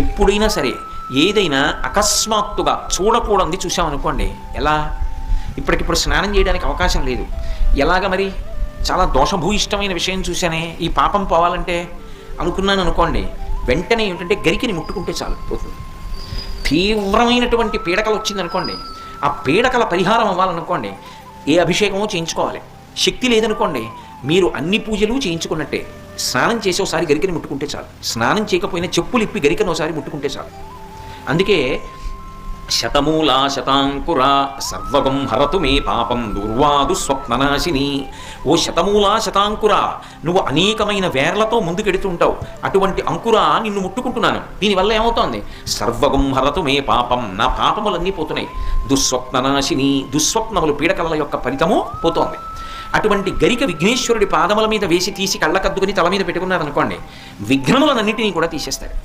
ఎప్పుడైనా సరే ఏదైనా అకస్మాత్తుగా చూడకూడదు చూసామనుకోండి, ఎలా ఇప్పటికిప్పుడు స్నానం చేయడానికి అవకాశం లేదు, ఎలాగ మరి చాలా దోషభూయిష్టమైన విషయం చూశానే, ఈ పాపం పోవాలంటే అనుకున్నాను అనుకోండి, వెంటనే ఏమిటంటే గరికిని ముట్టుకుంటే చాలు పోతుంది. తీవ్రమైనటువంటి పీడకలు వచ్చిందనుకోండి, ఆ పీడకల పరిహారం అవ్వాలనుకోండి ఏ అభిషేకమో చేయించుకోవాలి. శక్తి లేదనుకోండి మీరు అన్ని పూజలు చేయించుకున్నట్టే. స్నానం చేసి ఒకసారి గరికని ముట్టుకుంటే చాలు, స్నానం చేయకపోయినా చెప్పులు ఇప్పి గరికను ఒకసారి ముట్టుకుంటే చాలు. అందుకే శతమూలా శతాంకురా సర్వగం హరతు మే పాపం దుర్వాదు స్వప్ననాశిని. ఓ శతమూలా శతాంకురా, నువ్వు అనేకమైన వేర్లతో ముందుకెడుతుంటావు, అటువంటి అంకురా నిన్ను ముట్టుకుంటున్నాను. దీనివల్ల ఏమవుతోంది? సర్వగం హరతు మే పాపం, నా పాపములన్నీ పోతున్నాయి. దుస్వప్ననాశిని, దుస్వప్నములు పీడకల యొక్క ఫలితము పోతోంది. అటువంటి గరిక విఘ్నేశ్వరుడి పాదముల మీద వేసి తీసి కళ్ళకద్దుకుని తల మీద పెట్టుకున్నారనుకోండి, విఘ్నములన్నింటినీ కూడా తీసేస్తాడు.